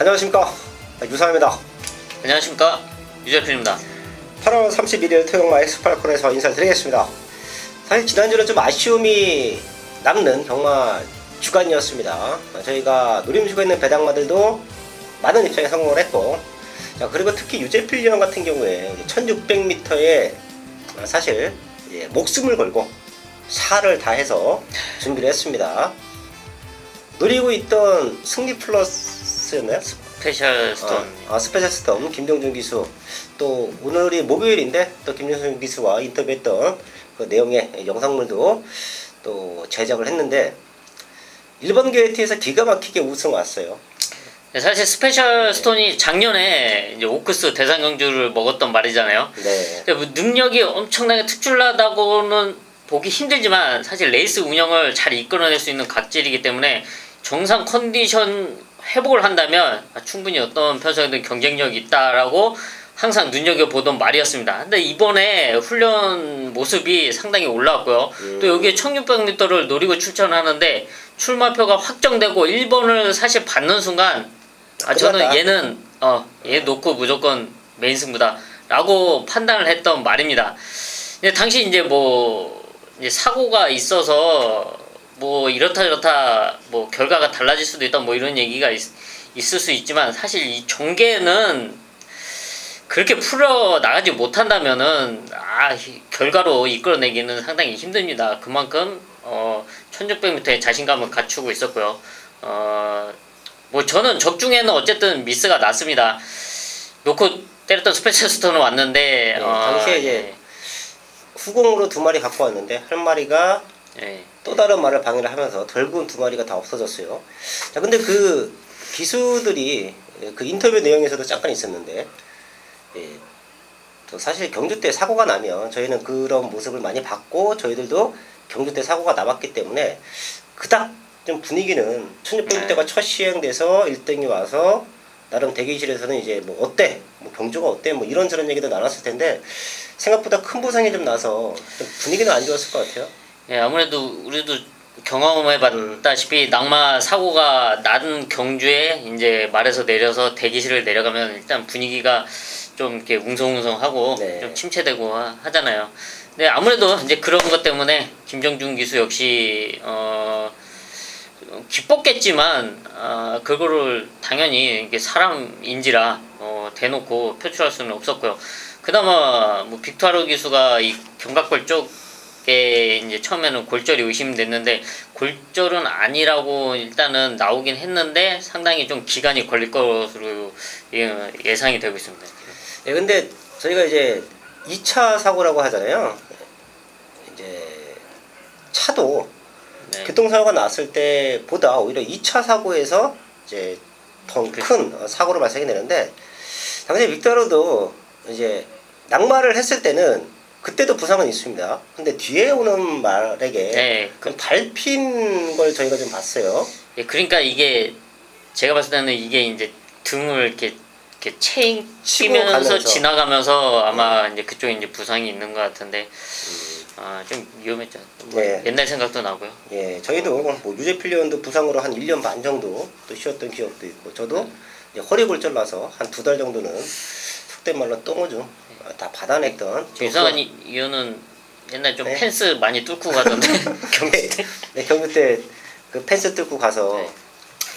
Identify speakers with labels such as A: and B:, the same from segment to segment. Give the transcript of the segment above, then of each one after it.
A: 안녕하십니까, 유사입니다.
B: 안녕하십니까, 유재필입니다.
A: 8월 31일 토요일마 엑스팔콘에서 인사를 드리겠습니다. 사실 지난주는 좀 아쉬움이 남는 경마 주간이었습니다. 저희가 노림수가 있는 배당마들도 많은 입장에 성공을 했고, 자, 그리고 특히 유재필 같은 경우에 1600m에 사실 목숨을 걸고 살을 다해서 준비를 했습니다. 노리고 있던 승리 플러스였나요?
B: 스페셜 스톤.
A: 스페셜 스톤 김정준 기수, 또 오늘이 목요일인데 또 김정준 기수와 인터뷰했던 그 내용의 영상물도 또 제작을 했는데 1번 게이트에서 기가 막히게 우승 왔어요.
B: 네, 사실 스페셜 스톤이 작년에 이제 오크스 대상 경주를 먹었던 말이잖아요.
A: 네.
B: 능력이 엄청나게 특출나다고는 보기 힘들지만 사실 레이스 운영을 잘 이끌어낼 수 있는 각질이기 때문에 정상 컨디션 회복을 한다면 충분히 어떤 편성에든 경쟁력이 있다라고 항상 눈여겨보던 말이었습니다. 근데 이번에 훈련 모습이 상당히 올라왔고요. 또 여기에 1600m를 노리고 출전하는데 출마표가 확정되고 1번을 사실 받는 순간 저는 얘는 얘 놓고 무조건 메인 승부다 라고 판단을 했던 말입니다. 근데 당시 이제 이제 사고가 있어서 이렇다 저렇다 결과가 달라질 수도 있다 이런 얘기가 있을 수 있지만, 사실 이 종계는 그렇게 풀어 나가지 못한다면은 결과로 이끌어내기는 상당히 힘듭니다. 그만큼 1600m의 자신감을 갖추고 있었고요. 저는 적중에는 어쨌든 미스가 났습니다. 놓고 때렸던 스페셜 스톤은 왔는데
A: 당시에 이제 후공으로 2마리 갖고 왔는데 한 마리가 또 다른 말을 방해를 하면서 결국은 2마리가 다 없어졌어요. 자, 근데 그 기수들이 그 인터뷰 내용에서도 잠깐 있었는데, 또 사실 경주 때 사고가 나면 저희는 그런 모습을 많이 봤고 저희들도 경주 때 사고가 나왔기 때문에 그닥 좀 분위기는 1600m가 첫 시행돼서 1등이 와서 나름 대기실에서는 이제 어때? 경주가 어때? 이런저런 얘기도 나눴을 텐데 생각보다 큰 부상이 좀 나서 좀 분위기는 안 좋았을 것 같아요.
B: 아무래도 우리도 경험해봤다시피 낙마 사고가 난 경주에 이제 말에서 내려서 대기실을 내려가면 일단 분위기가 좀 이렇게 웅성웅성하고 좀 침체되고 하잖아요. 근데 아무래도 이제 그런 것 때문에 김정준 기수 역시 기뻤겠지만 그거를 당연히 이게 사람인지라 대놓고 표출할 수는 없었고요. 그나마 빅토르 기수가 이 견갑골 쪽에 이제 처음에는 골절이 의심됐는데 골절은 아니라고 일단은 나오긴 했는데 상당히 좀 기간이 걸릴 것으로 예상이 되고 있습니다.
A: 근데 저희가 이제 2차 사고라고 하잖아요. 이제 차도 교통사고가 났을 때보다 오히려 2차 사고에서 이제 더 큰 사고로 발생이 되는데, 당시 빅토르도 이제 낙마를 했을 때는 그때도 부상은 있습니다. 근데 뒤에 오는 말에게 밟힌 걸 저희가 좀 봤어요.
B: 그러니까 이게 제가 봤을 때는 이게 이제 등을 이렇게 치면서 지나가면서 아마 이제 그쪽에 이제 부상이 있는 것 같은데 좀 위험했죠. 옛날 생각도 나고요.
A: 저희도 유재필 부상으로 한 1년 반 정도 또 쉬었던 기억도 있고, 저도 이제 허리 골절 나서 한 2달 정도는 속된 말로 똥오줌 다 받아냈던.
B: 유상한 이유는 옛날 좀 펜스 많이 뚫고 가던데 경주 때.
A: 경주 때 그 펜스 뚫고 가서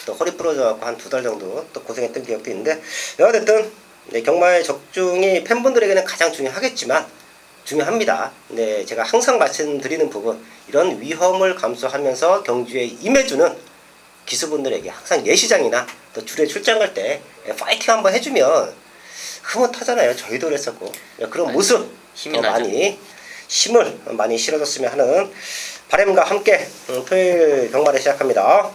A: 또 허리 부러져갖고 한 2달 정도 또 고생했던 기억도 있는데, 어쨌든 경마의 적중이 팬분들에게는 가장 중요하겠지만 중요합니다. 제가 항상 말씀드리는 부분, 이런 위험을 감수하면서 경주에 임해주는 기수분들에게 항상 예시장이나 또 줄에 출장 갈 때 파이팅 한번 해주면 흐뭇하잖아요. 저희도 그랬었고, 그런 모습 더 많이 힘을 많이 실어줬으면 하는 바람과 함께 토요일 경마를 시작합니다.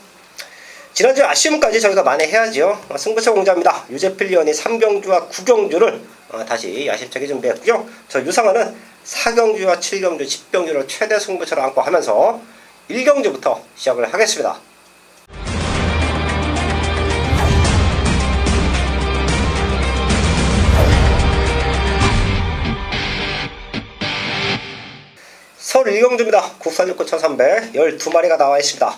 A: 지난주 아쉬움까지 저희가 만회해야죠. 승부처 공자입니다. 유재필 위원이 3경주와 9경주를 다시 야심차게 준비했고요. 저 유상은은 4경주와 7경주, 10경주를 최대 승부처로 안고 하면서 1경주부터 시작을 하겠습니다. 서울 1경주입니다. 국산 6,300 12마리가 나와 있습니다.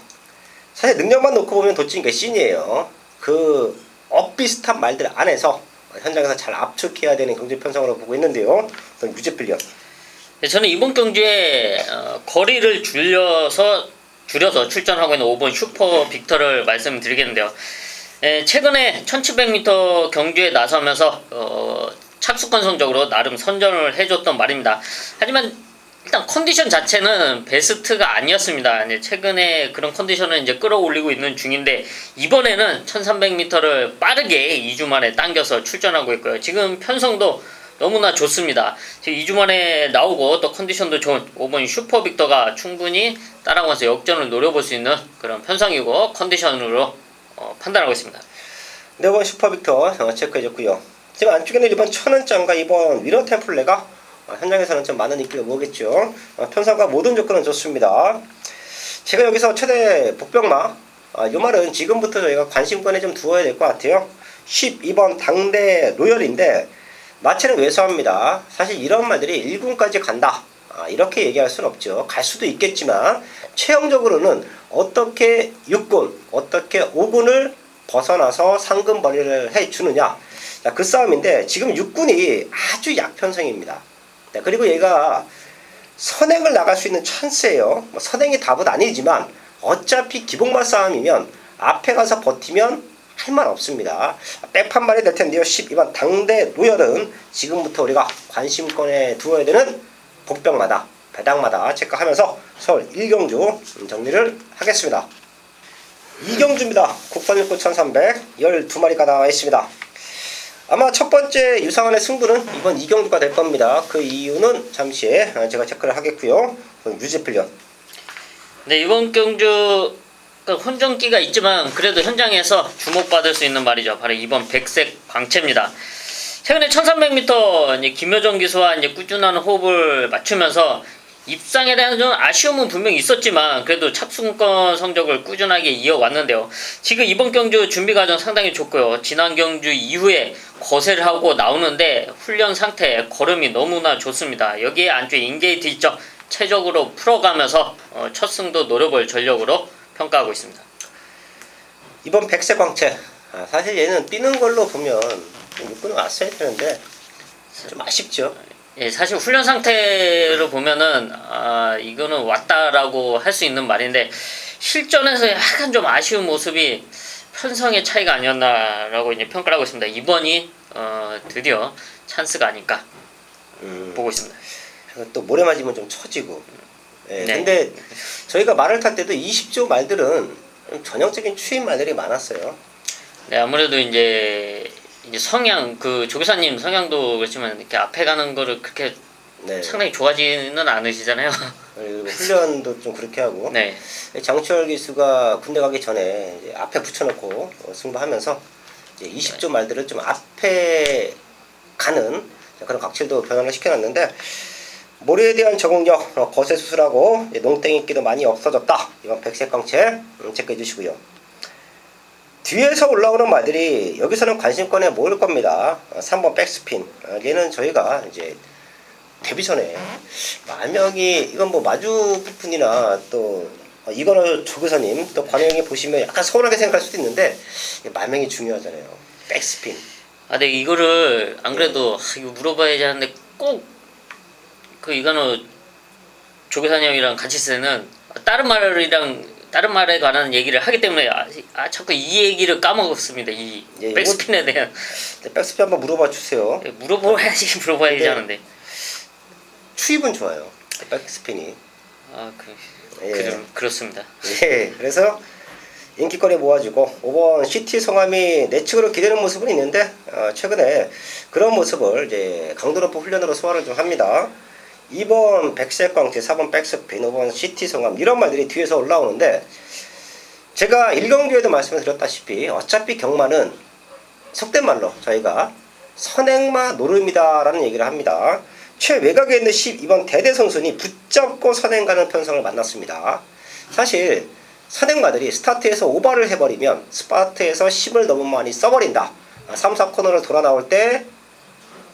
A: 사실 능력만 놓고 보면 도찐 게 씬이에요. 그 엇비슷한 말들 안에서 현장에서 잘 압축해야 되는 경주 편성으로 보고 있는데요. 유지필련.
B: 네, 저는 이번 경주에 거리를 줄여서 출전하고 있는 5번 슈퍼 빅터를 말씀드리겠는데요. 최근에 1700m 경주에 나서면서 착수권 성적으로 나름 선전을 해줬던 말입니다. 하지만 일단 컨디션 자체는 베스트가 아니었습니다. 최근에 그런 컨디션을 이제 끌어올리고 있는 중인데, 이번에는 1300m를 빠르게 2주 만에 당겨서 출전하고 있고요. 지금 편성도 너무나 좋습니다. 지금 2주 만에 나오고 또 컨디션도 좋은 5번 슈퍼 빅터가 충분히 따라가면서 역전을 노려볼 수 있는 그런 편성이고 컨디션으로 판단하고 있습니다.
A: 네, 5번 슈퍼 빅터 체크해줬고요. 지금 안쪽에는 1번 천은짱과 2번 위너 템플레가 현장에서는 좀 많은 인기를 모으겠죠. 편성과 모든 조건은 좋습니다. 제가 여기서 최대 복병마, 이 말은 지금부터 저희가 관심권에 좀 두어야 될 것 같아요. 12번 당대 로열인데 마체는 왜소합니다. 사실 이런 말들이 1군까지 간다, 이렇게 얘기할 수는 없죠. 갈 수도 있겠지만 최종적으로는 어떻게 6군, 어떻게 5군을 벗어나서 상금 벌이를 해주느냐, 그 싸움인데 지금 6군이 아주 약편성입니다. 그리고 얘가 선행을 나갈 수 있는 찬스예요. 선행이 답은 아니지만 어차피 기복마 싸움이면 앞에 가서 버티면 할 말 없습니다. 백판 말이 될 텐데요. 12번 당대 노열은 지금부터 우리가 관심권에 두어야 되는 복병마다 배당마다 체크하면서 서울 1경주 정리를 하겠습니다. 2경주입니다. 국산 육군 1300 12마리가 나와 있습니다. 아마 첫 번째 유상한의 승부는 이번 2경주가 될 겁니다. 그 이유는 잠시 후에 제가 체크를 하겠고요. 유지필련.
B: 네, 이번 경주 혼전기가 있지만 그래도 현장에서 주목받을 수 있는 말이죠. 바로 이번 백색 광채입니다. 최근에 1300m 김효정 기수와 이제 꾸준한 호흡을 맞추면서 입상에 대한 좀 아쉬움은 분명히 있었지만 그래도 착수권 성적을 꾸준하게 이어왔는데요. 지금 이번 경주 준비 과정 상당히 좋고요. 지난 경주 이후에 거세를 하고 나오는데 훈련 상태, 걸음이 너무나 좋습니다. 여기에 안쪽에 인게이트 있죠. 최적으로 풀어가면서 첫 승도 노려볼 전력으로 평가하고 있습니다.
A: 이번 백색 광채, 사실 얘는 뛰는 걸로 보면 6군을 왔어야 되는데 좀 아쉽죠.
B: 예, 사실 훈련 상태로 보면은 이거는 왔다라고 할 수 있는 말인데 실전에서 약간 좀 아쉬운 모습이 편성의 차이가 아니었나라고 이제 평가를 하고 있습니다. 이번이 드디어 찬스가 아닐까 보고 있습니다.
A: 또 모래 맞으면 좀 처지고. 예,
B: 네.
A: 근데 저희가 말을 탈 때도 20조 말들은 전형적인 추임 말들이 많았어요.
B: 네, 아무래도 이제 성향, 그 조교사님 성향도 그렇지만 이렇게 앞에 가는 거를 그렇게
A: 네.
B: 상당히 좋아하지는 않으시잖아요.
A: 그리고 훈련도 좀 그렇게 하고.
B: 네.
A: 장추열 기수가 군대 가기 전에 이제 앞에 붙여놓고 승부하면서 이제 20조 말들을 좀 앞에 가는 그런 각질도 변화를 시켜놨는데, 모래에 대한 적응력 거세 수술하고 농땡이끼도 많이 없어졌다. 이건 백색 광채 체크해 주시고요. 뒤에서 올라오는 말들이 여기서는 관심권에 모일 겁니다. 3번 백스핀. 얘는 저희가 이제 데뷔 전에 만명이, 이건 뭐 마주 부푼이나 또 이거는 조교사님 또 관영이 보시면 약간 서운하게 생각할 수도 있는데 만명이 중요하잖아요. 백스핀.
B: 네, 이거를 안 그래도 이거 물어봐야지 하는데 꼭 그 이거는 조교사님이랑 같이 있을 때는 다른 말에 관한 얘기를 하기 때문에 자꾸 이 얘기를 까먹었습니다. 이 백스핀에 대한.
A: 백스핀 한번 물어봐 주세요.
B: 물어봐야지 하는데.
A: 추입은 좋아요. 백스핀이.
B: 그렇습니다.
A: 예, 그래서 인기거리 모아주고 5번 시티 성함이 내측으로 기대는 모습은 있는데 최근에 그런 모습을 이제 강도 높은 훈련으로 소화를 좀 합니다. 2번 백색광채, 4번 백스핀, 5번 시티 성함, 이런 말들이 뒤에서 올라오는데, 제가 1경주에도 말씀을 드렸다시피 어차피 경마는 속된 말로 저희가 선행마 노름이다 라는 얘기를 합니다. 최외곽에 있는 12번 대대선순이 붙잡고 선행가는 편성을 만났습니다. 사실 선행마들이 스타트에서 오버를 해버리면 스타트에서 10을 너무 많이 써버린다. 3, 4코너를 돌아 나올 때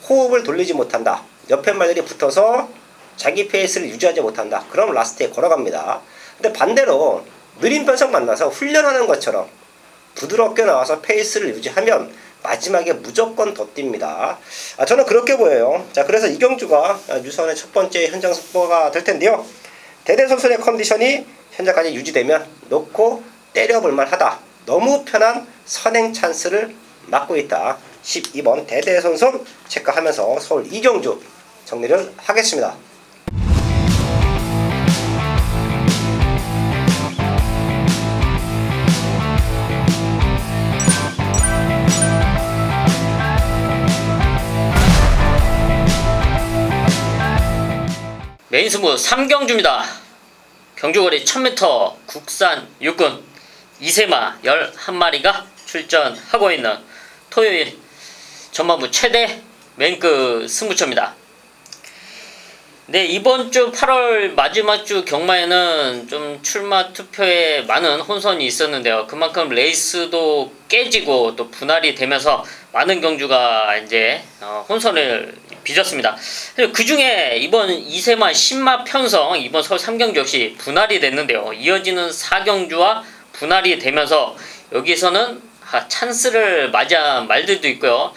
A: 호흡을 돌리지 못한다. 옆에 말들이 붙어서 자기 페이스를 유지하지 못한다. 그럼 라스트에 걸어갑니다. 근데 반대로 느린 편성 만나서 훈련하는 것처럼 부드럽게 나와서 페이스를 유지하면 마지막에 무조건 더 뜁니다. 저는 그렇게 보여요. 자, 그래서 이경주가 유선의 첫 번째 현장 승부가 될 텐데요. 대대선수의 컨디션이 현재까지 유지되면 놓고 때려볼만 하다. 너무 편한 선행 찬스를 맞고 있다. 12번 대대선수 체크하면서 서울 이경주 정리를 하겠습니다.
B: 메인 승부 3경주입니다. 경주거리 1000m 국산 육군 이세마 11마리가 출전하고 있는 토요일 전반부 최대 메인급 승부처입니다. 네, 이번 주 8월 마지막 주 경마에는 좀 출마 투표에 많은 혼선이 있었는데요. 그만큼 레이스도 깨지고 또 분할이 되면서 많은 경주가 이제 혼선을 빚었습니다. 그 중에 이번 이세마 신마 편성 이번 서울 3경주 역시 분할이 됐는데요. 이어지는 4경주와 분할이 되면서 여기서는 찬스를 맞이한 말들도 있고요.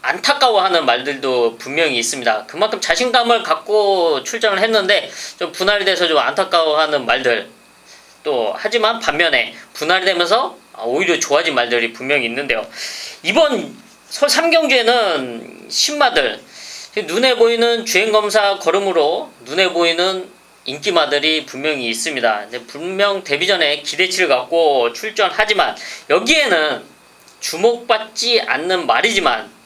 B: 안타까워하는 말들도 분명히 있습니다. 그만큼 자신감을 갖고 출전을 했는데 좀 분할이 돼서 좀 안타까워하는 말들, 또 하지만 반면에 분할이 되면서 오히려 좋아진 말들이 분명히 있는데요. 이번 서울 3경주에는 신마들, 눈에 보이는 주행검사 걸음으로 눈에 보이는 인기마들이 분명히 있습니다. 분명 데뷔 전에 기대치를 갖고 출전하지만 여기에는 주목받지 않는 말이지만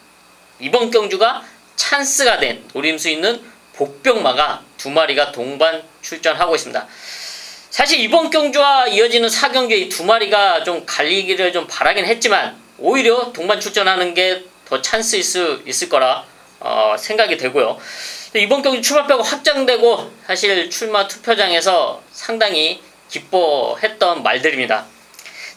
B: 이번 경주가 찬스가 된 노림수 있는 복병마가 2마리가 동반 출전하고 있습니다. 사실 이번 경주와 이어지는 4경주의 이 2마리가 좀 갈리기를 좀 바라긴 했지만 오히려 동반 출전하는 게 더 찬스일 수 있을 거라 생각이 되고요. 이번 경주 출마표가 확정되고 사실 출마 투표장에서 상당히 기뻐했던 말들입니다.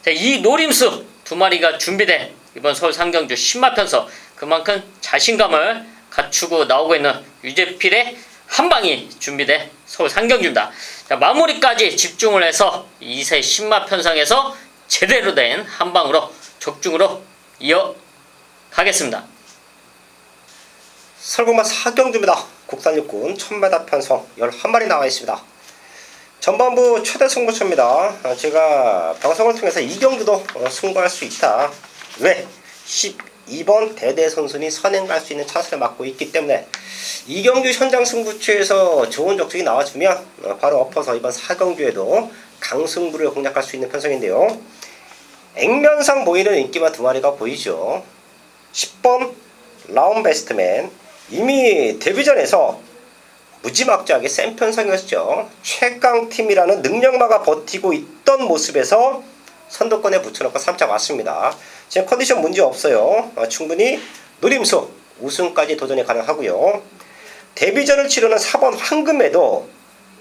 B: 자, 이 노림수 2마리가 준비된 이번 서울 3경주 신마편서, 그만큼 자신감을 갖추고 나오고 있는 유재필의 한방이 준비된 서울 3경주입니다. 자, 마무리까지 집중을 해서 2세 신마편성에서 제대로 된 한방으로 적중으로 이어가겠습니다.
A: 설국마 4경주입니다. 국산육군 1000m 편성 11마리 나와 있습니다. 전반부 최대 승부처입니다. 제가 방송을 통해서 이 경주도 승부할 수 있다. 왜? 12번 대대선순위 선행 갈 수 있는 찬스를 맡고 있기 때문에 이 경주 현장 승부처에서 좋은 적중이 나와주면 바로 엎어서 이번 4경주에도 강승부를 공략할 수 있는 편성인데요. 액면상 보이는 인기마 2마리가 보이죠. 10번 라운베스트맨, 이미 데뷔전에서 무지막지하게 센 편성이었죠. 최강팀이라는 능력마가 버티고 있던 모습에서 선두권에 붙여놓고 3차 왔습니다. 지금 컨디션 문제 없어요. 충분히 노림수 우승까지 도전이 가능하고요. 데뷔전을 치르는 4번 황금에도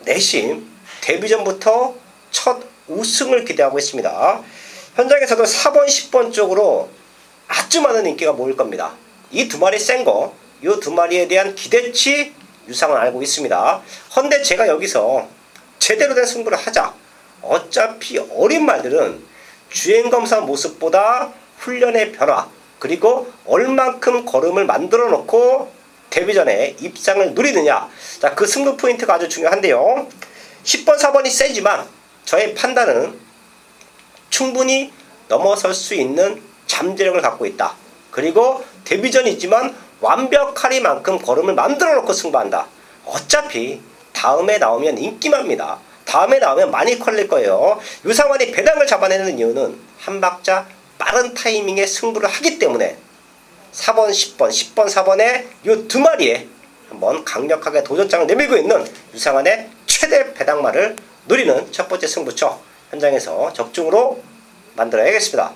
A: 내심 데뷔전부터 첫 우승을 기대하고 있습니다. 현장에서도 4번 10번 쪽으로 아주 많은 인기가 모일 겁니다. 이 2마리 센 거, 이 2마리에 대한 기대치 유상은 알고 있습니다. 헌데 제가 여기서 제대로 된 승부를 하자. 어차피 어린 말들은 주행검사 모습보다 훈련의 변화, 그리고 얼만큼 걸음을 만들어 놓고 데뷔전에 입상을 누리느냐, 자, 그 승부 포인트가 아주 중요한데요. 10번 4번이 세지만 저의 판단은 충분히 넘어설 수 있는 잠재력을 갖고 있다. 그리고 데뷔전이지만 완벽하리만큼 걸음을 만들어 놓고 승부한다. 어차피 다음에 나오면 인기마입니다. 다음에 나오면 많이 컬릴 거예요. 유상환이 배당을 잡아내는 이유는 한 박자 빠른 타이밍에 승부를 하기 때문에 4번 10번 10번 4번의 이 2마리에 한번 강력하게 도전장을 내밀고 있는 유상환의 최대 배당마를 노리는 첫 번째 승부처 현장에서 적중으로 만들어야겠습니다.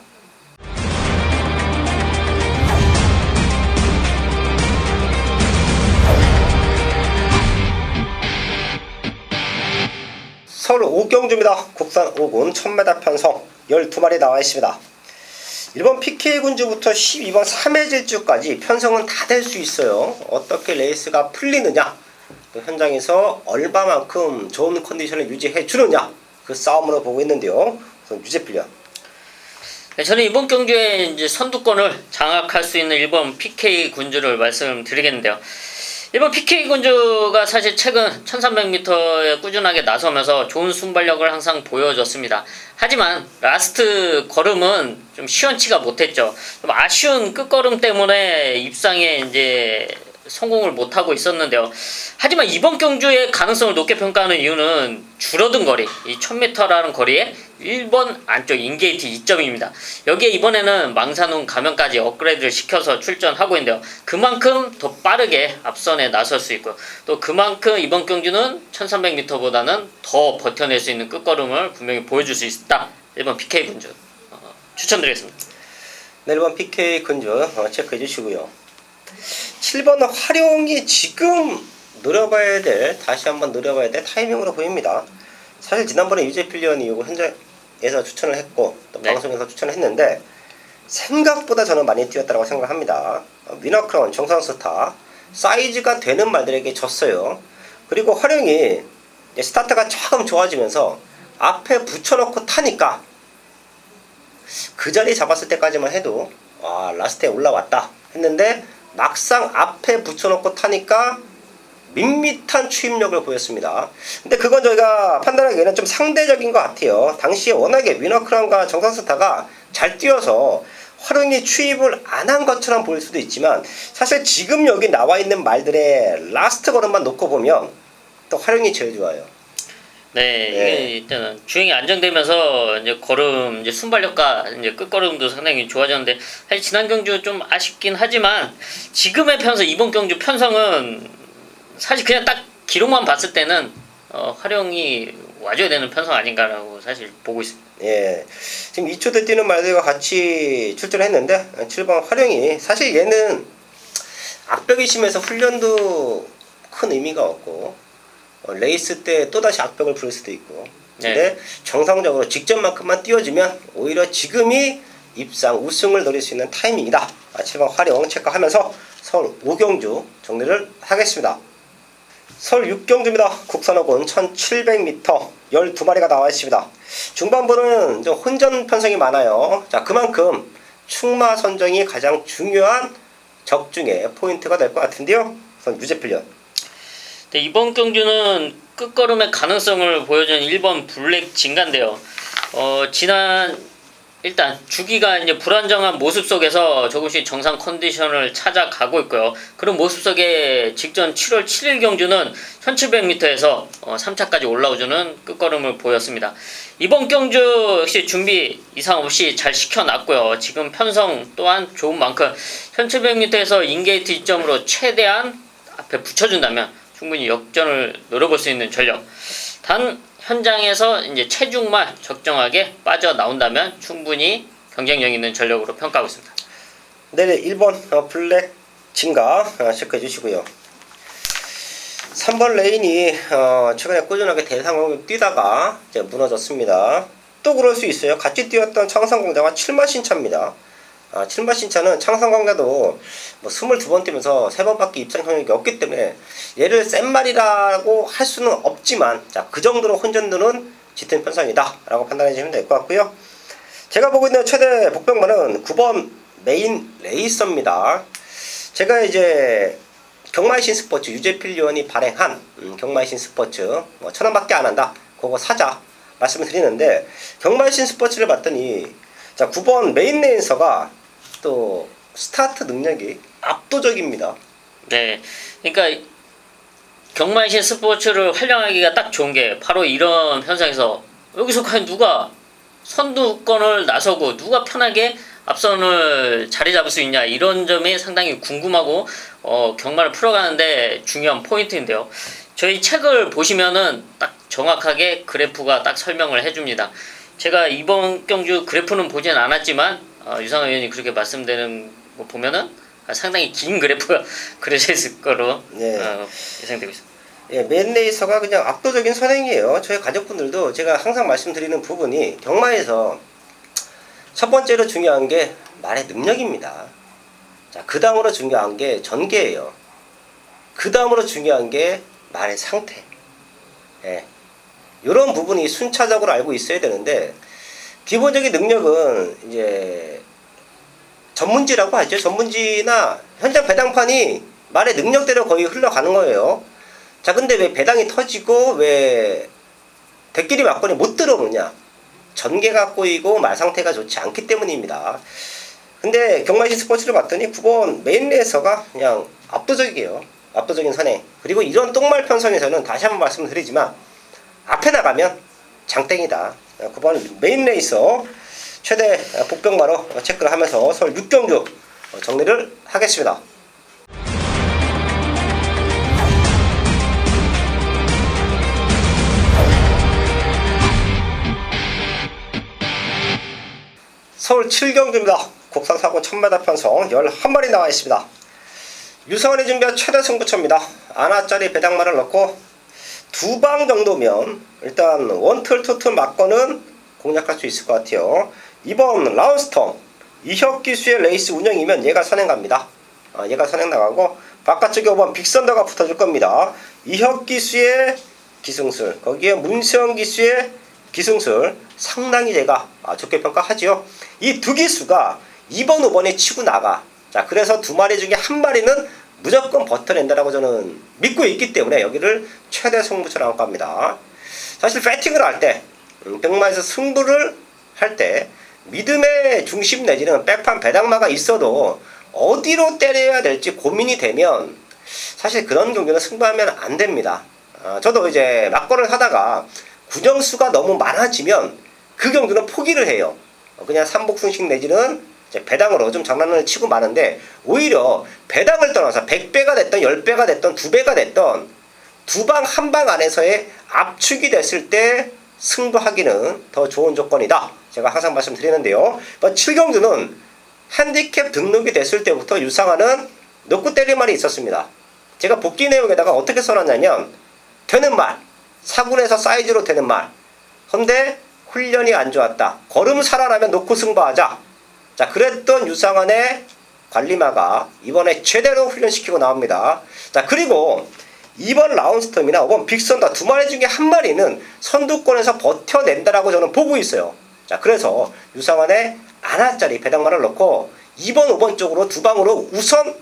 A: 서울 5경주입니다. 국산 5군 1000m 편성 12마리 나와 있습니다. 1번 PK군주부터 12번 3회질주까지 편성은 다 될 수 있어요. 어떻게 레이스가 풀리느냐, 또 현장에서 얼마만큼 좋은 컨디션을 유지해 주느냐, 그 싸움으로 보고 있는데요. 우선 유재필련.
B: 네, 저는 이번 경주에 이제 선두권을 장악할 수 있는 1번 PK 군주를 말씀드리겠는데요. 1번 PK 군주가 사실 최근 1300m에 꾸준하게 나서면서 좋은 순발력을 항상 보여줬습니다. 하지만 라스트 걸음은 좀 시원치가 못했죠. 좀 아쉬운 끝걸음 때문에 입상에 이제 성공을 못하고 있었는데요. 하지만 이번 경주의 가능성을 높게 평가하는 이유는 줄어든 거리, 이 1000m라는 거리에 1번 안쪽 인게이트 2점입니다. 여기에 이번에는 망사눈 가면까지 업그레이드를 시켜서 출전하고 있는데요. 그만큼 더 빠르게 앞선에 나설 수 있고요. 또 그만큼 이번 경주는 1300m보다는 더 버텨낼 수 있는 끝걸음을 분명히 보여줄 수 있다. 1번 PK 군주 추천드리겠습니다.
A: 네, 1번 PK 군주 체크해 주시고요. 7번 활용이 지금 다시 한번 노려봐야 될 타이밍으로 보입니다. 사실 지난번에 유재필리언이 이거 현장에서 추천을 했고 또
B: 네.
A: 방송에서 추천을 했는데 생각보다 저는 많이 뛰었다고 생각합니다. 위너크라운, 정상스타 사이즈가 되는 말들에게 졌어요. 그리고 활용이 스타트가 조금 좋아지면서 앞에 붙여놓고 타니까 그 자리 잡았을 때까지만 해도 라스트에 올라왔다 했는데 막상 앞에 붙여놓고 타니까 밋밋한 추임력을 보였습니다. 근데 그건 저희가 판단하기에는 좀 상대적인 것 같아요. 당시에 워낙에 위너크라운과 정상스타가 잘 뛰어서 활용이 추입을 안 한 것처럼 보일 수도 있지만 사실 지금 여기 나와 있는 말들의 라스트 걸음만 놓고 보면 또 활용이 제일 좋아요.
B: 네, 이게 일단은 주행이 안정되면서 이제 걸음, 이제 순발력과 이제 끝걸음도 상당히 좋아졌는데 사실 지난 경주 좀 아쉽긴 하지만 지금의 편성, 이번 경주 편성은 사실 그냥 딱 기록만 봤을 때는 활용이 와줘야 되는 편성 아닌가라고 사실 보고 있습니다.
A: 예, 지금 2초대 뛰는 말들과 같이 출전했는데 7번 활용이 사실 얘는 악벽이 심해서 훈련도 큰 의미가 없고 레이스 때 또다시 악벽을 부를 수도 있고 근데 정상적으로 직전만큼만 띄워주면 오히려 지금이 입상 우승을 노릴 수 있는 타이밍이다. 7번 활용 체크하면서 서울 5경주 정리를 하겠습니다. 서울 6경주입니다. 국산호군 1700m 12마리가 나와 있습니다. 중반부는 좀 혼전 편성이 많아요. 자, 그만큼 충마 선정이 가장 중요한 적중의 포인트가 될 것 같은데요. 우선 유재필련.
B: 네, 이번 경주는 끝걸음의 가능성을 보여준 1번 블랙 진가인데요. 일단 주기가 이제 불안정한 모습 속에서 조금씩 정상 컨디션을 찾아가고 있고요. 그런 모습 속에 직전 7월 7일 경주는 1700m에서 3차까지 올라오주는 끝걸음을 보였습니다. 이번 경주 역시 준비 이상 없이 잘 시켜놨고요. 지금 편성 또한 좋은 만큼 1700m에서 인게이트 2점으로 최대한 앞에 붙여준다면 충분히 역전을 노려볼 수 있는 전력. 단 현장에서 이제 체중만 적정하게 빠져나온다면 충분히 경쟁력 있는 전력으로 평가하고 있습니다.
A: 네, 1번 블랙 진가 체크해 주시고요. 3번 레인이 최근에 꾸준하게 대상으로 뛰다가 이제 무너졌습니다. 또 그럴 수 있어요. 같이 뛰었던 창산광자와 7만 신차입니다. 7만 신차는 창산광자도 뭐 22번 뛰면서 3번밖에 입상 경력이 없기 때문에 얘를 센 말이라고 할 수는 없지만 자, 그 정도로 혼전도는 짙은 편성이다 라고 판단해 주시면 될 것 같고요. 제가 보고 있는 최대 복병만은 9번 메인 레이서입니다. 제가 이제 경마의 신스포츠 유재필 의원이 발행한 경마의 신스포츠 1000원밖에 안 한다 그거 사자 말씀을 드리는데 경마의 신스포츠를 봤더니 자 9번 메인 레이서가 또 스타트 능력이 압도적입니다.
B: 네, 그러니까 경마이신 스포츠를 활용하기가 딱 좋은 게 바로 이런 현상에서 여기서 과연 누가 선두권을 나서고 누가 편하게 앞선을 자리 잡을 수 있냐 이런 점이 상당히 궁금하고 경마를 풀어가는데 중요한 포인트인데요. 저희 책을 보시면은 딱 정확하게 그래프가 딱 설명을 해줍니다. 제가 이번 경주 그래프는 보진 않았지만 유상호 의원이 그렇게 말씀되는 거 보면은 상당히 긴 그래프가 그려져 있을 거로 예상되고 있습니다.
A: 예, 메인 레이서가 그냥 압도적인 선행이에요. 저희 가족분들도 제가 항상 말씀드리는 부분이 경마에서 첫 번째로 중요한 게 말의 능력입니다. 자, 그 다음으로 중요한 게 전개예요. 그 다음으로 중요한 게 말의 상태. 예. 이런 부분이 순차적으로 알고 있어야 되는데 기본적인 능력은 이제 전문지라고 하죠. 전문지나 현장 배당판이 말의 능력대로 거의 흘러가는 거예요. 자, 근데 왜 배당이 터지고 왜 대끼리 막건이 못 들어오느냐? 전개가 꼬이고 말 상태가 좋지 않기 때문입니다. 근데 경마신 스포츠를 봤더니 9번 메인 레이서가 그냥 압도적이에요. 압도적인 선행. 그리고 이런 똥말 편성에서는 다시 한번 말씀드리지만 앞에 나가면 장땡이다. 9번 메인 레이서 최대 복병마로 체크를 하면서 서울 6경주 정리를 하겠습니다. 서울 7경주입니다. 국산 사고 1000m 편성 11마리 나와 있습니다. 유성원이 준비한 최대 승부처입니다. 하나짜리 배당마를 넣고 2방 정도면 일단 원틀 투틀 맞고는 공략할 수 있을 것 같아요. 2번 라운스톰 이혁기수의 레이스 운영이면 얘가 선행 갑니다. 얘가 선행 나가고 바깥쪽에 5번 빅선더가 붙어줄 겁니다. 이혁기수의 기승술 거기에 문세영 기수의 기승술 상당히 제가 좋게 평가하지요. 이 두 기수가 2번 5번에 치고 나가. 자, 그래서 두 마리 중에 한 마리는 무조건 버텨낸다라고 저는 믿고 있기 때문에 여기를 최대 승부처로 안고 갑니다. 사실 배팅을 할 때 백마에서 승부를 할 때 믿음의 중심 내지는 백판 배당마가 있어도 어디로 때려야 될지 고민이 되면 사실 그런 경기는 승부하면 안 됩니다. 저도 이제 막거를 하다가 구정수가 너무 많아지면 그 경기는 포기를 해요. 그냥 삼복승식 내지는 이제 배당으로 좀 장난을 치고 마는데 오히려 배당을 떠나서 100배가 됐던 10배가 됐던 2배가 됐던 두 방 한 방 안에서의 압축이 됐을 때 승부하기는 더 좋은 조건이다. 제가 항상 말씀드리는데요. 7경주는 핸디캡 등록이 됐을 때부터 유상하는 놓고 때릴 말이 있었습니다. 제가 복귀 내용에다가 어떻게 써놨냐면 되는 말, 사군에서 사이즈로 되는 말. 근데 훈련이 안 좋았다. 걸음 살아나면 놓고 승부하자. 자, 그랬던 유상환의 관리마가 이번에 제대로 훈련시키고 나옵니다. 자, 그리고 2번 라운스톰이나 5번 빅선더 두 마리 중에 한 마리는 선두권에서 버텨낸다라고 저는 보고 있어요. 자, 그래서 유상환의 하나짜리 배당마를 넣고 2번 5번 쪽으로 두 방으로 우선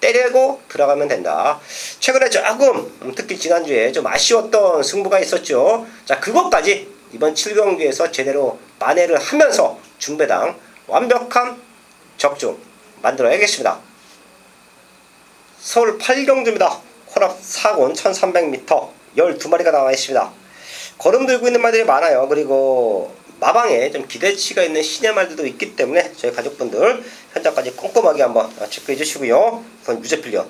A: 때리고 들어가면 된다. 최근에 조금 특히 지난주에 좀 아쉬웠던 승부가 있었죠. 자, 그것까지 이번 7경기에서 제대로 만회를 하면서 중배당 완벽한 적중 만들어야겠습니다. 서울 8경주입니다. 혼합 4군 1300m 12마리가 나와 있습니다. 걸음 들고 있는 말들이 많아요. 그리고 마방에 좀 기대치가 있는 신의 말들도 있기 때문에 저희 가족분들 현장까지 꼼꼼하게 한번 체크해 주시고요. 그건 유재필련.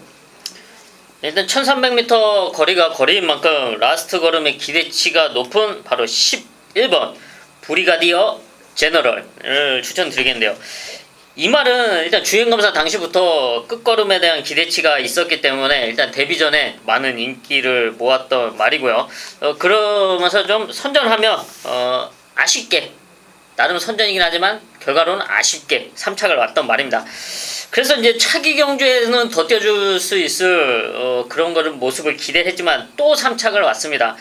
B: 일단 1300m 거리가 거리인 만큼 라스트 걸음의 기대치가 높은 바로 11번 브리가디어 제너럴을 추천드리겠는데요. 이 말은 일단 주행검사 당시부터 끝걸음에 대한 기대치가 있었기 때문에 일단 데뷔 전에 많은 인기를 모았던 말이고요. 그러면서 좀 선전하며 아쉽게 나름 선전이긴 하지만 결과로는 아쉽게 3착을 왔던 말입니다. 그래서 이제 차기 경주에는 더 뛰어줄 수 있을 그런 거를 모습을 기대했지만 또 3착을 왔습니다.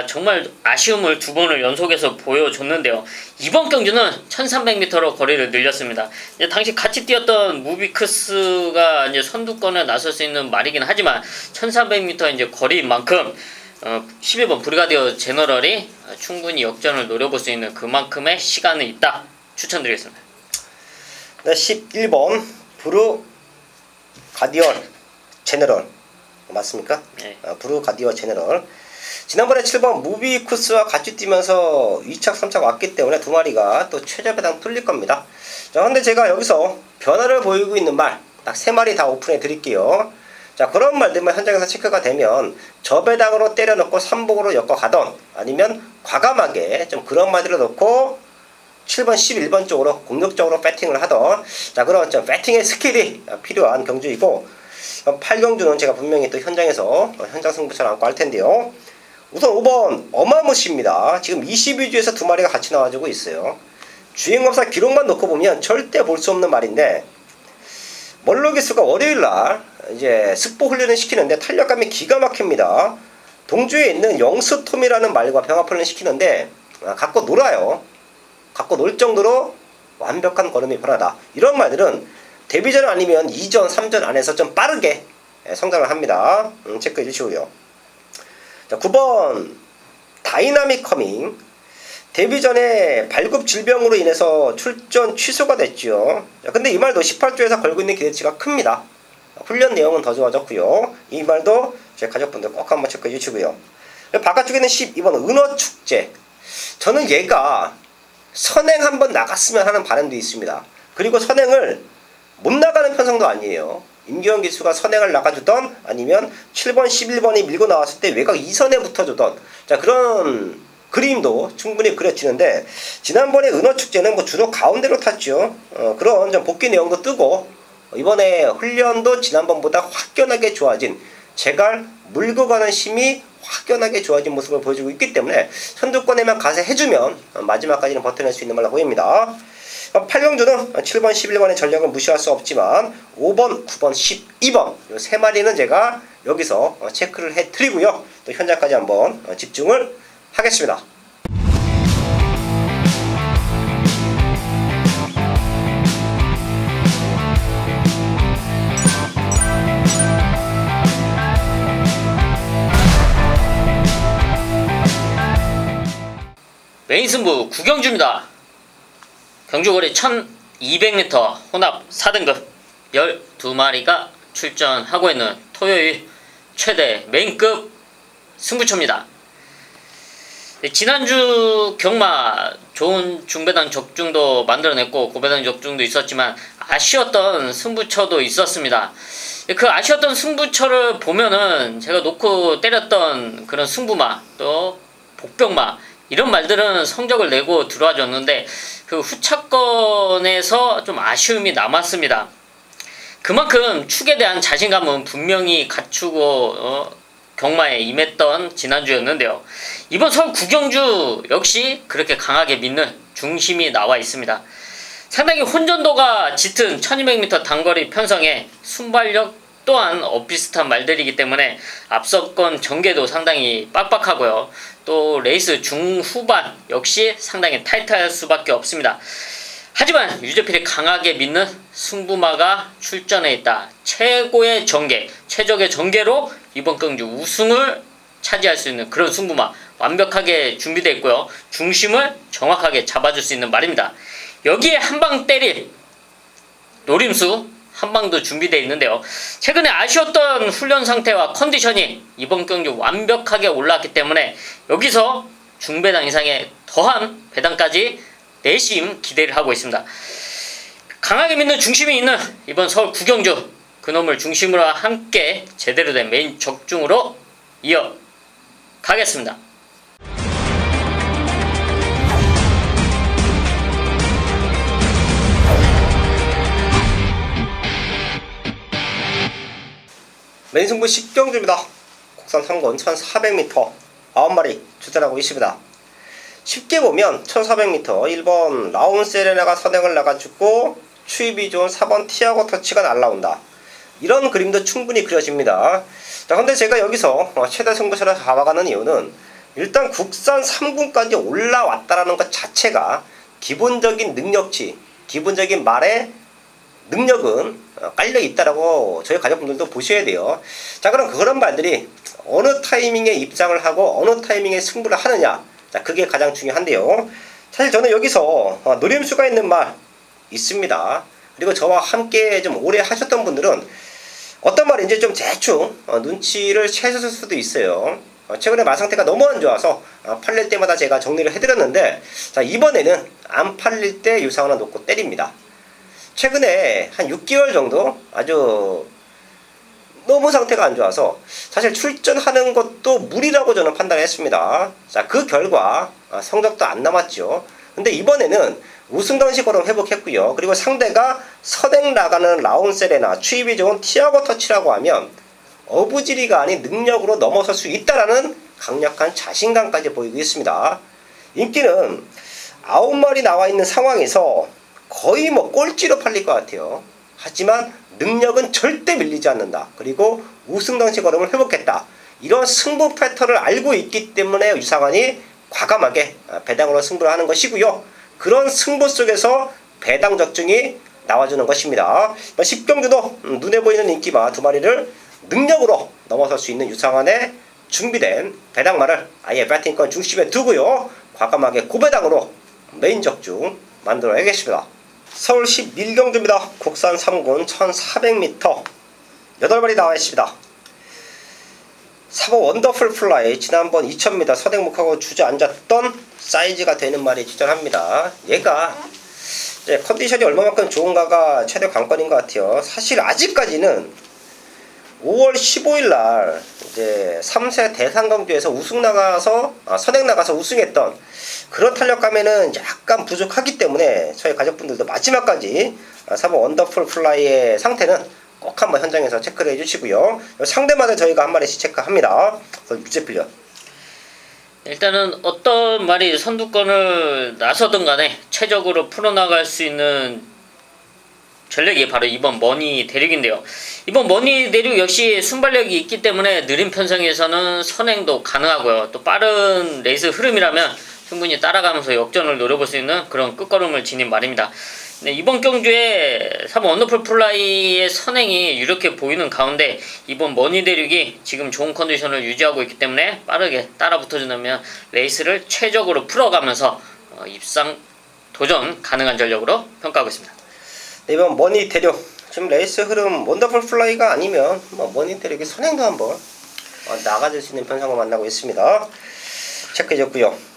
B: 정말 아쉬움을 두 번을 연속해서 보여줬는데요. 이번 경주는 1300m로 거리를 늘렸습니다. 이제 당시 같이 뛰었던 무비크스가 이제 선두권에 나설 수 있는 말이긴 하지만 1300m 이제 거리인 만큼 11번 브리가디어 제너럴이 충분히 역전을 노려볼 수 있는 그만큼의 시간은 있다. 추천드리겠습니다.
A: 네, 11번 브루가디어 제너럴 맞습니까?
B: 네.
A: 브루가디어 제너럴. 지난번에 7번 무비쿠스와 같이 뛰면서 2착 3착 왔기 때문에 두 마리가 또 최저 배당 뚫릴 겁니다. 자, 근데 제가 여기서 변화를 보이고 있는 말 딱 3마리 다 오픈해 드릴게요. 자, 그런 말들만 현장에서 체크가 되면 저배당으로 때려놓고 3복으로 엮어가던 아니면 과감하게 좀 그런 말들을 넣고 7번 11번 쪽으로 공격적으로 배팅을 하던 자, 그런 좀 배팅의 스킬이 필요한 경주이고 8경주는 제가 분명히 또 현장에서 현장 승부처를 안고 할 텐데요. 우선 5번 어마무시입니다. 지금 22주에서 두 마리가 같이 나와주고 있어요. 주행검사 기록만 놓고 보면 절대 볼 수 없는 말인데 멀로기수가 월요일날 이제 스포 훈련을 시키는데 탄력감이 기가 막힙니다. 동주에 있는 영스톰이라는 말과 병합 훈련 시키는데 갖고 놀아요. 갖고 놀 정도로 완벽한 걸음이 편하다. 이런 말들은 데뷔전 아니면 2전, 3전 안에서 좀 빠르게 성장을 합니다. 체크해 주시고요. 자, 9번 다이나믹 커밍. 데뷔 전에 발굽 질병으로 인해서 출전 취소가 됐죠. 근데 이 말도 18조에서 걸고 있는 기대치가 큽니다. 훈련 내용은 더 좋아졌고요. 이 말도 제 가족분들 꼭 한번 체크해 주시고요. 바깥쪽에는 12번 은어축제. 저는 얘가 선행 한번 나갔으면 하는 바람도 있습니다. 그리고 선행을 못 나가는 편성도 아니에요. 임기현 기수가 선행을 나가주던 아니면 7번 11번이 밀고 나왔을 때 외곽 2선에 붙어주던 자 그런 그림도 충분히 그려지는데 지난번에 은어축제는 뭐 주로 가운데로 탔죠. 그런 좀 복귀 내용도 뜨고 이번에 훈련도 지난번보다 확연하게 좋아진 제갈 물고 가는 힘이 확연하게 좋아진 모습을 보여주고 있기 때문에 선두권에만 가서 해주면 마지막까지는 버텨낼 수 있는 말로 보입니다. 8경주는 7번 11번의 전력을 무시할 수 없지만 5번 9번 12번 이 세 마리는 제가 여기서 체크를 해드리고요. 또 현장까지 한번 집중을 하겠습니다.
B: 메인 승부 9경주입니다. 경주거리 1200m 혼합 4등급 12마리가 출전하고 있는 토요일 최대 메인급 승부처입니다. 지난주 경마 좋은 중배당 적중도 만들어냈고 고배당 적중도 있었지만 아쉬웠던 승부처도 있었습니다. 그 아쉬웠던 승부처를 보면은 제가 놓고 때렸던 그런 승부마 또 복병마 이런 말들은 성적을 내고 들어와 줬는데 그 후차권에서 좀 아쉬움이 남았습니다. 그만큼 축에 대한 자신감은 분명히 갖추고 경마에 임했던 지난주였는데요. 이번 서울 구경주 역시 그렇게 강하게 믿는 중심이 나와 있습니다. 상당히 혼전도가 짙은 1200m 단거리 편성에 순발력 또한 엇비슷한 말들이기 때문에 앞서건 전개도 상당히 빡빡하고요. 또 레이스 중후반 역시 상당히 타이트할 수밖에 없습니다. 하지만 유재필이 강하게 믿는 승부마가 출전해 있다. 최고의 전개, 최적의 전개로 이번 경주 우승을 차지할 수 있는 그런 승부마 완벽하게 준비되어 있고요. 중심을 정확하게 잡아줄 수 있는 말입니다. 여기에 한방 때릴 노림수 한 방도 준비되어 있는데요. 최근에 아쉬웠던 훈련 상태와 컨디션이 이번 경주 완벽하게 올라왔기 때문에 여기서 중배당 이상의 더한 배당까지 내심 기대를 하고 있습니다. 강하게 믿는 중심이 있는 이번 서울 구경주 그놈을 중심으로 함께 제대로 된 메인 적중으로 이어가겠습니다.
A: 메인 승부 10경주입니다. 국산 3권 1400m 9마리 출전하고 있습니다. 쉽게 보면 1400m 1번 라운 세레나가 선행을 나가주고 추입이 좋은 4번 티아고 터치가 날라온다. 이런 그림도 충분히 그려집니다. 자, 근데 제가 여기서 최대 승부처를 잡아가는 이유는 일단 국산 3군까지 올라왔다라는 것 자체가 기본적인 능력치, 기본적인 말의 능력은 깔려 있다라고 저희 가족분들도 보셔야 돼요. 자, 그럼 그런 말들이 어느 타이밍에 입장을 하고 어느 타이밍에 승부를 하느냐, 자, 그게 가장 중요한데요. 사실 저는 여기서 노림수가 있는 말 있습니다. 그리고 저와 함께 좀 오래 하셨던 분들은 어떤 말인지 좀 대충 눈치를 채셨을 수도 있어요. 최근에 말 상태가 너무 안 좋아서 팔릴 때마다 제가 정리를 해드렸는데, 자, 이번에는 안 팔릴 때 유상하나 놓고 때립니다. 최근에 한 6개월 정도 아주 너무 상태가 안 좋아서 사실 출전하는 것도 무리라고 저는 판단했습니다. 자, 그 결과 성적도 안 남았죠. 근데 이번에는 우승 당시 걸음 회복했고요. 그리고 상대가 선행 나가는 라운세레나 추입이 좋은 티아고 터치라고 하면 어부지리가 아닌 능력으로 넘어설 수 있다라는 강력한 자신감까지 보이고 있습니다. 인기는 9마리 나와 있는 상황에서 거의 뭐 꼴찌로 팔릴 것 같아요. 하지만 능력은 절대 밀리지 않는다. 그리고 우승 당시 걸음을 회복했다. 이런 승부 패턴을 알고 있기 때문에 유상환이 과감하게 배당으로 승부를 하는 것이고요. 그런 승부 속에서 배당 적중이 나와주는 것입니다. 10경주도 눈에 보이는 인기마 2마리를 능력으로 넘어설 수 있는 유상한의 준비된 배당마를 아예 배팅권 중심에 두고요. 과감하게 고배당으로 메인 적중 만들어야겠습니다. 서울 11경주입니다. 국산 3군 1400m 8마리 나와 있습니다. 3호 원더풀 플라이 지난번 2000m 서대목하고 주저앉았던 사이즈가 되는 말이 주전합니다. 얘가 이제 컨디션이 얼마만큼 좋은가가 최대 관건인 것 같아요. 사실 아직까지는 5월 15일날 이제 3세 대상경주에서 우승 나가서 선행 나가서 우승했던 그런 탄력감에는 약간 부족하기 때문에 저희 가족분들도 마지막까지 3호 원더풀 플라이의 상태는 꼭 한번 현장에서 체크를 해주시고요. 상대마다 저희가 한 마리씩 체크합니다. 유재필련.
B: 일단은 어떤 말이 선두권을 나서든 간에 최적으로 풀어나갈 수 있는 전력이 바로 이번 머니 대륙인데요. 이번 머니 대륙 역시 순발력이 있기 때문에 느린 편성에서는 선행도 가능하고요. 또 빠른 레이스 흐름이라면 충분히 따라가면서 역전을 노려볼 수 있는 그런 끝걸음을 지닌 말입니다. 네, 이번 경주에 3번 원더풀 플라이의 선행이 이렇게 보이는 가운데 이번 머니 대륙이 지금 좋은 컨디션을 유지하고 있기 때문에 빠르게 따라 붙어준다면 레이스를 최적으로 풀어가면서 입상 도전 가능한 전력으로 평가하고 있습니다.
A: 네, 이번 머니 대륙 지금 레이스 흐름 원더풀 플라이가 아니면 머니 대륙의 선행도 한번 나가줄 수 있는 편성을 만나고 있습니다. 체크해줬고요.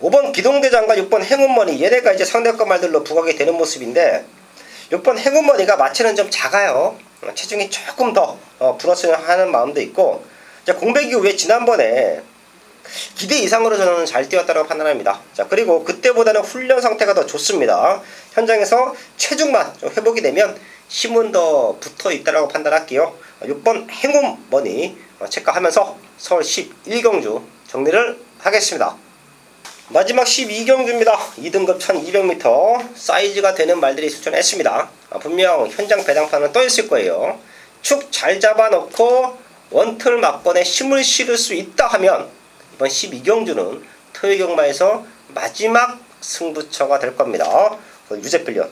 A: 5번 기동대장과 6번 행운머니 얘네가 이제 상대권 말들로 부각이 되는 모습인데 6번 행운머니가 마체는 좀 작아요. 체중이 조금 더 불었으면 하는 마음도 있고 공백 이후에 지난번에 기대 이상으로 저는 잘 뛰었다고 판단합니다. 자, 그리고 그때보다는 훈련 상태가 더 좋습니다. 현장에서 체중만 좀 회복이 되면 힘은 더 붙어 있다고 판단할게요. 6번 행운머니 체크하면서 서울 11경주 정리를 하겠습니다. 마지막 12경주입니다. 2등급 1200m 사이즈가 되는 말들이 출전했습니다. 분명 현장 배당판은 떠있을 거예요. 축 잘 잡아놓고 원틀 막번에 힘을 실을 수 있다 하면 이번 12경주는 토요경마에서 마지막 승부처가 될 겁니다. 유재필련.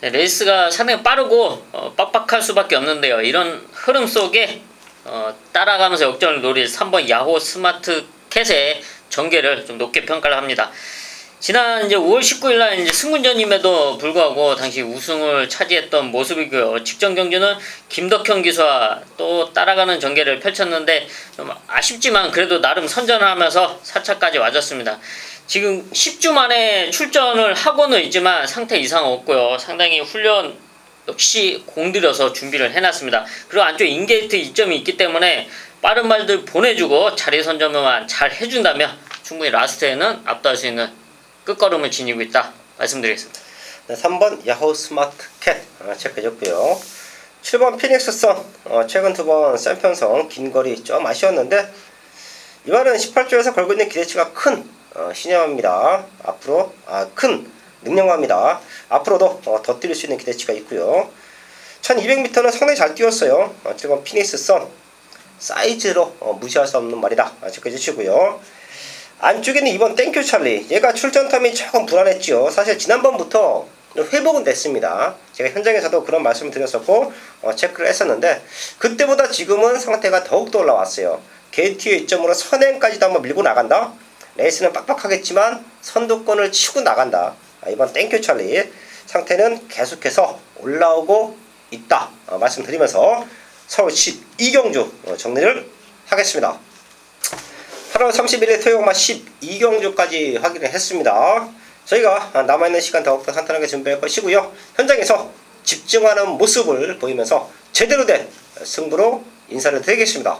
B: 네, 레이스가 상당히 빠르고 빡빡할 수밖에 없는데요. 이런 흐름 속에 따라가면서 역전을 노릴 3번 야호 스마트 캣의 전개를 좀 높게 평가를 합니다. 지난 이제 5월 19일날 이제 승군전임에도 불구하고 당시 우승을 차지했던 모습이고요. 직전 경주는 김덕현 기수와 또 따라가는 전개를 펼쳤는데 좀 아쉽지만 그래도 나름 선전을 하면서 4차까지 와줬습니다. 지금 10주 만에 출전을 하고는 있지만 상태 이상 없고요. 상당히 훈련 역시 공들여서 준비를 해놨습니다. 그리고 안쪽 인게이트 이점이 있기 때문에 빠른 말들 보내주고 자리 선점만 잘 해준다면 충분히 라스트에는 압도할 수 있는 끝걸음을 지니고 있다 말씀드리겠습니다.
A: 네, 3번 야호 스마트 캣 체크해줬고요. 7번 피닉스 선 최근 2번 센 편성 긴 거리 좀 아쉬웠는데 이번은 18조에서 걸고 있는 기대치가 큰 신념입니다. 앞으로 큰 능력마입니다. 앞으로도 더 뛸 수 있는 기대치가 있고요. 1200m는 상당히 잘 뛰었어요. 7번 피닉스 선 사이즈로 무시할 수 없는 말이다 체크해주시고요. 안쪽에는 이번 땡큐 찰리 얘가 출전텀이 조금 불안했지요. 사실 지난번부터 회복은 됐습니다. 제가 현장에서도 그런 말씀을 드렸었고 체크를 했었는데 그때보다 지금은 상태가 더욱더 올라왔어요. 게이트의 이점으로 선행까지도 한번 밀고 나간다. 레이스는 빡빡하겠지만 선두권을 치고 나간다. 이번 땡큐 찰리 상태는 계속해서 올라오고 있다 말씀드리면서 서울 12경주 정리를 하겠습니다. 8월 31일 토요일마 12경주까지 확인을 했습니다. 저희가 남아있는 시간 더욱더 탄탄하게 준비할 것이고요. 현장에서 집중하는 모습을 보이면서 제대로 된 승부로 인사를 드리겠습니다.